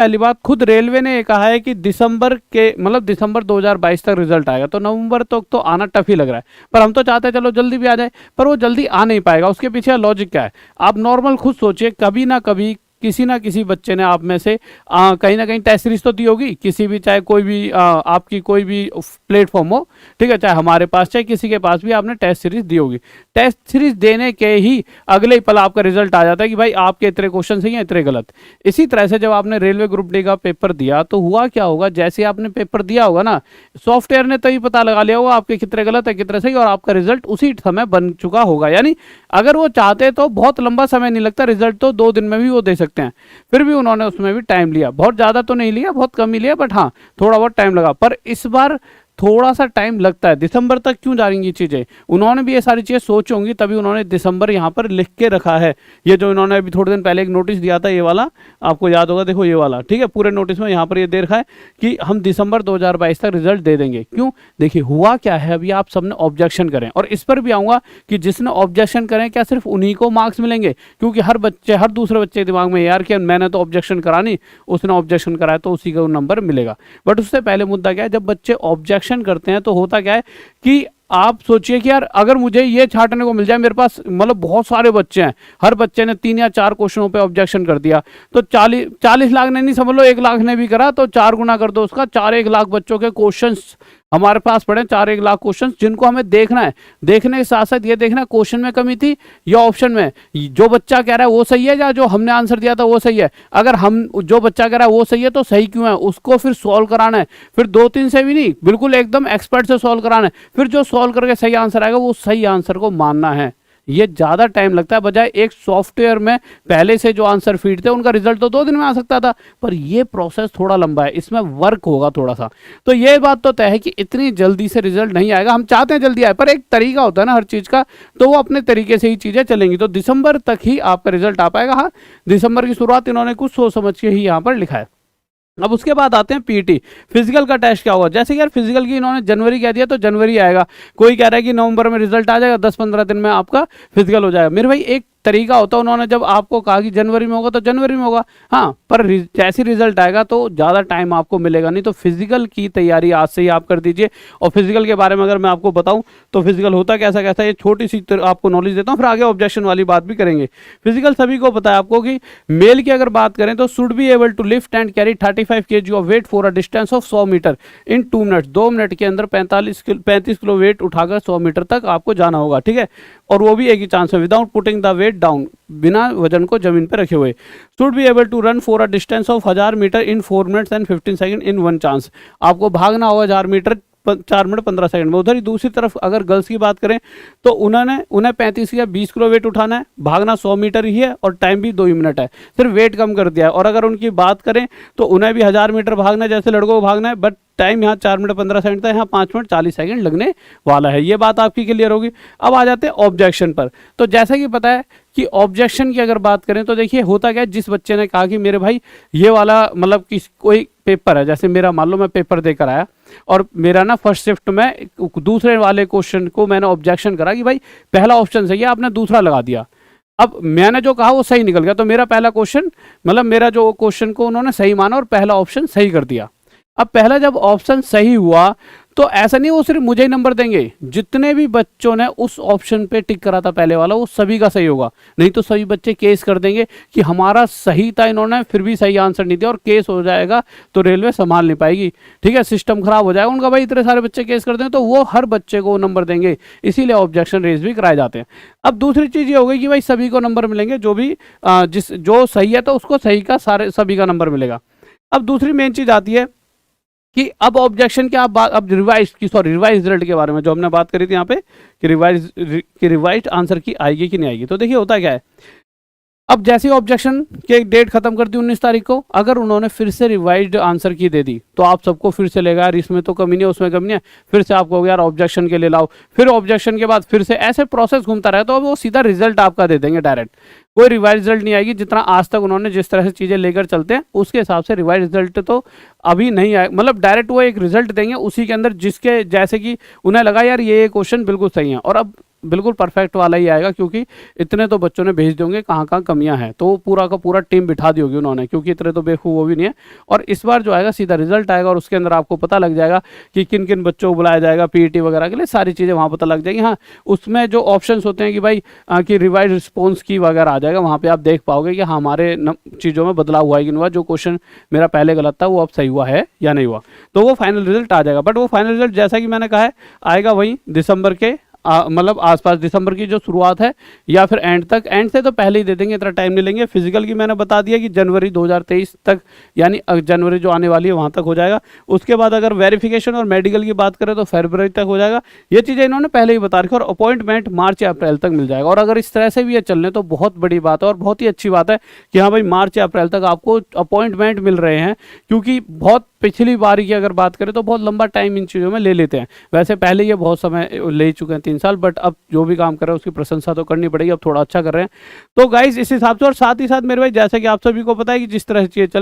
पहली बात खुद रेलवे ने ये कहा है कि दिसंबर के मतलब दिसंबर 2022 तक रिजल्ट आएगा, तो नवंबर तक तो आना टफ ही लग रहा है। पर हम तो चाहते हैं चलो जल्दी भी आ जाए, पर वो जल्दी आ नहीं पाएगा। उसके पीछे लॉजिक क्या है, आप नॉर्मल खुद सोचिए, कभी ना कभी किसी ना किसी बच्चे ने आप में से कहीं ना कहीं टेस्ट सीरीज तो दी होगी, किसी भी, चाहे कोई भी आपकी कोई भी प्लेटफॉर्म हो, ठीक है, चाहे हमारे पास चाहे किसी के पास भी आपने टेस्ट सीरीज दी होगी। टेस्ट सीरीज देने के ही अगले ही पल आपका रिजल्ट आ जाता है कि भाई आपके इतने क्वेश्चन सही हैं, इतने गलत। इसी तरह से जब आपने रेलवे ग्रुप डी का पेपर दिया तो हुआ क्या होगा, जैसे आपने पेपर दिया होगा ना, सॉफ्टवेयर ने तो ही पता लगा लिया होगा आपके कितने गलत है कितने सही, और आपका रिजल्ट उसी समय बन चुका होगा। यानी अगर वो चाहते तो बहुत लंबा समय नहीं लगता, रिजल्ट तो 2 दिन में भी वो दे सकते हैं। फिर भी उन्होंने उसमें भी टाइम लिया, बहुत ज़्यादा तो नहीं लिया, बहुत कम ही लिया, बट हाँ थोड़ा बहुत टाइम लगा। पर इस बार थोड़ा सा टाइम लगता है। दिसंबर तक क्यों जा रही ये चीज़ें, उन्होंने भी ये सारी चीज़ें सोची होंगी, तभी उन्होंने दिसंबर यहाँ पर लिख के रखा है। ये जो इन्होंने अभी थोड़े दिन पहले एक नोटिस दिया था, ये वाला आपको याद होगा, देखो ये वाला, ठीक है, पूरे नोटिस में यहाँ पर ये दे रखा है कि हम दिसंबर 2022 तक रिजल्ट दे देंगे। क्यों, देखिए हुआ क्या है, अभी आप सबने ऑब्जेक्शन करें, और इस पर भी आऊँगा कि जिसने ऑब्जेक्शन करें क्या सिर्फ उन्हीं को मार्क्स मिलेंगे, क्योंकि हर बच्चे, हर दूसरे बच्चे के दिमाग में यार कि मैंने तो ऑब्जेक्शन करा नहीं, उसने ऑब्जेक्शन कराया तो उसी का नंबर मिलेगा। बट उससे पहले मुद्दा क्या है, जब बच्चे ऑब्जेक्शन करते हैं तो होता क्या है कि आप सोचिए कि यार अगर मुझे ये छांटने को मिल जाए, मेरे पास मतलब बहुत सारे बच्चे हैं, हर बच्चे ने 3 या 4 क्वेश्चनों पे ऑब्जेक्शन कर दिया, तो 40 लाख ने नहीं, समझ लो 1 लाख ने भी करा, तो 4 गुना कर दो उसका, 4-1 लाख बच्चों के क्वेश्चंस हमारे पास पड़े, 4-1 लाख क्वेश्चंस, जिनको हमें देखना है। देखने के साथ साथ ये देखना क्वेश्चन में कमी थी या ऑप्शन में, जो बच्चा कह रहा है वो सही है या जो हमने आंसर दिया था वो सही है। अगर हम, जो बच्चा कह रहा है वो सही है तो सही क्यों है, उसको फिर सॉल्व कराना है, फिर 2-3 से भी नहीं, बिल्कुल एकदम एक्सपर्ट से सॉल्व कराना है, फिर जो सॉल्व करके सही आंसर आएगा वो सही आंसर को मानना है। ये ज़्यादा टाइम लगता है, बजाय एक सॉफ्टवेयर में पहले से जो आंसर फीड थे उनका रिजल्ट तो 2 दिन में आ सकता था, पर ये प्रोसेस थोड़ा लंबा है, इसमें वर्क होगा थोड़ा सा। तो ये बात तो तय है कि इतनी जल्दी से रिजल्ट नहीं आएगा, हम चाहते हैं जल्दी आए, पर एक तरीका होता है ना हर चीज़ का, तो वो अपने तरीके से ही चीज़ें चलेंगी। तो दिसंबर तक ही आपका रिजल्ट आ पाएगा। हाँ, दिसंबर की शुरुआत इन्होंने कुछ सोच समझ के ही यहाँ पर लिखा है। अब उसके बाद आते हैं पीटी, फिजिकल का टेस्ट क्या होगा। जैसे कि यार फिजिकल की इन्होंने जनवरी कह दिया तो जनवरी आएगा, कोई कह रहा है कि नवंबर में रिजल्ट आ जाएगा, 10-15 दिन में आपका फिजिकल हो जाएगा। मेरे भाई एक तरीका होता है, उन्होंने जब आपको कहा कि जनवरी में होगा तो जनवरी में होगा, हाँ, पर जैसे रिजल्ट आएगा तो ज़्यादा टाइम आपको मिलेगा नहीं। तो फिजिकल की तैयारी आज से ही आप कर दीजिए। और फिजिकल के बारे में अगर मैं आपको बताऊं तो फिजिकल होता कैसा कैसा, ये छोटी सी आपको नॉलेज देता हूँ, फिर आगे ऑब्जेक्शन वाली बात भी करेंगे। फिजिकल सभी को पता है आपको कि मेल की अगर बात करें तो should be able to lift and carry 35 kg of weight for a distance of 100 meter in 2 minutes. 2 minute के अंदर 35 किलो वेट उठाकर 100 मीटर तक आपको जाना होगा, ठीक है, और वो भी एक ही चांस में, without putting the weight down, बिना वजन को जमीन पर रखे हुए। Should be able to run for a distance of 1000 meter in 4 minutes and 15 second in 1 chance. आपको भागना होगा 1000 मीटर 4 मिनट 15 सेकंड में। उधर ही दूसरी तरफ अगर गर्ल्स की बात करें तो उन्हें 35 या 20 किलो वेट उठाना है, भागना 100 मीटर ही है और टाइम भी 2 ही मिनट है, सिर्फ वेट कम कर दिया है। और अगर उनकी बात करें तो उन्हें भी 1000 मीटर भागना है जैसे लड़कों को भागना है, बट टाइम यहाँ 4 मिनट 15 सेकंड था, यहाँ 5 मिनट 40 सेकंड लगने वाला है। ये बात आपकी क्लियर होगी। अब आ जाते हैं ऑब्जेक्शन पर। तो जैसा कि पता है कि ऑब्जेक्शन की अगर बात करें तो देखिए होता क्या है, जिस बच्चे ने कहा कि मेरे भाई ये वाला मतलब कि कोई पेपर है, जैसे मेरा मान लो मैं पेपर देकर आया और मेरा ना फर्स्ट शिफ्ट में दूसरे वाले क्वेश्चन को मैंने ऑब्जेक्शन करा कि भाई पहला ऑप्शन सही है, आपने दूसरा लगा दिया। अब मैंने जो कहा वो सही निकल गया, तो मेरा पहला क्वेश्चन मतलब मेरा जो क्वेश्चन को उन्होंने सही माना और पहला ऑप्शन सही कर दिया। अब पहला जब ऑप्शन सही हुआ तो ऐसा नहीं वो सिर्फ मुझे ही नंबर देंगे, जितने भी बच्चों ने उस ऑप्शन पे टिक करा था पहले वाला वो सभी का सही होगा, नहीं तो सभी बच्चे केस कर देंगे कि हमारा सही था, इन्होंने फिर भी सही आंसर नहीं दिया, और केस हो जाएगा तो रेलवे संभाल नहीं पाएगी, ठीक है, सिस्टम खराब हो जाएगा उनका। भाई इतने सारे बच्चे केस कर दें तो वो हर बच्चे को नंबर देंगे, इसीलिए ऑब्जेक्शन रेज भी कराए जाते हैं। अब दूसरी चीज़ ये हो गई कि भाई सभी को नंबर मिलेंगे, जो भी जो सही है तो उसको सही का सभी का नंबर मिलेगा। अब दूसरी मेन चीज़ आती है कि अब ऑब्जेक्शन की आप बात, अब रिवाइज रिजल्ट के बारे में जो हमने बात करी थी यहाँ पे कि रिवाइज आंसर की आएगी कि नहीं आएगी। तो देखिए होता क्या है, अब जैसे ऑब्जेक्शन की एक डेट खत्म कर दी 19 तारीख को, अगर उन्होंने फिर से रिवाइज्ड आंसर की दे दी तो आप सबको फिर से लेगा यार इसमें तो कमी नहीं है उसमें कमी नहीं है, फिर से आपको यार ऑब्जेक्शन के लिए लाओ, फिर ऑब्जेक्शन के बाद फिर से ऐसे प्रोसेस घूमता रहे, तो अब वो सीधा रिजल्ट आपका दे देंगे डायरेक्ट, कोई रिवाइज रिजल्ट नहीं आएगी। जितना आज तक उन्होंने जिस तरह से चीज़ें लेकर चलते हैं उसके हिसाब से रिवाइज रिजल्ट तो अभी नहीं आए, मतलब डायरेक्ट वो एक रिजल्ट देंगे उसी के अंदर जिसके जैसे कि उन्हें लगा यार ये क्वेश्चन बिल्कुल सही है। और अब बिल्कुल परफेक्ट वाला ही आएगा, क्योंकि इतने तो बच्चों ने भेज देंगे, कहाँ कहाँ कमियां हैं, तो वो पूरा का पूरा टीम बिठा दी होगी उन्होंने, क्योंकि इतने तो बेवकूफ़ वो भी नहीं है। और इस बार जो आएगा सीधा रिजल्ट आएगा और उसके अंदर आपको पता लग जाएगा कि किन किन बच्चों को बुलाया जाएगा पीईटी वगैरह के लिए, सारी चीज़ें वहाँ पता लग जाएगी। हाँ, उसमें जो ऑप्शंस होते हैं कि भाई कि रिवाइज रिस्पॉन्स की वगैरह आ जाएगा, वहाँ पे आप देख पाओगे कि हमारे चीज़ों में बदलाव हुआ है कि नहीं हुआ, जो क्वेश्चन मेरा पहले गलत था वो अब सही हुआ है या नहीं हुआ, तो वो फाइनल रिजल्ट आ जाएगा। बट वो फाइनल रिजल्ट जैसा कि मैंने कहा है आएगा वही दिसंबर के मतलब आसपास, दिसंबर की जो शुरुआत है या फिर एंड तक, एंड से तो पहले ही दे देंगे, इतना टाइम नहीं लेंगे। फिजिकल की मैंने बता दिया कि जनवरी 2023 तक, यानी जनवरी जो आने वाली है वहाँ तक हो जाएगा। उसके बाद अगर वेरिफिकेशन और मेडिकल की बात करें तो फरवरी तक हो जाएगा। ये चीज़ें इन्होंने पहले ही बता रखी, और अपॉइंटमेंट मार्च या अप्रैल तक मिल जाएगा। और अगर इस तरह से भी ये चलने तो बहुत बड़ी बात है और बहुत ही अच्छी बात है कि हाँ भाई मार्च या अप्रैल तक आपको अपॉइंटमेंट मिल रहे हैं, क्योंकि बहुत पिछली बार की अगर बात करें तो बहुत लंबा टाइम इन चीज़ों में ले लेते हैं। वैसे पहले ये बहुत समय ले चुके हैं 3 साल, बट अब जो भी काम कर रहे हैं उसकी प्रशंसा तो करनी पड़ेगी, अब थोड़ा अच्छा कर रहे हैं। तो गाइज इस हिसाब से, और साथ ही साथ मेरे भाई जैसा कि आप सभी को पता है कि जिस तरह से चीज़ें चल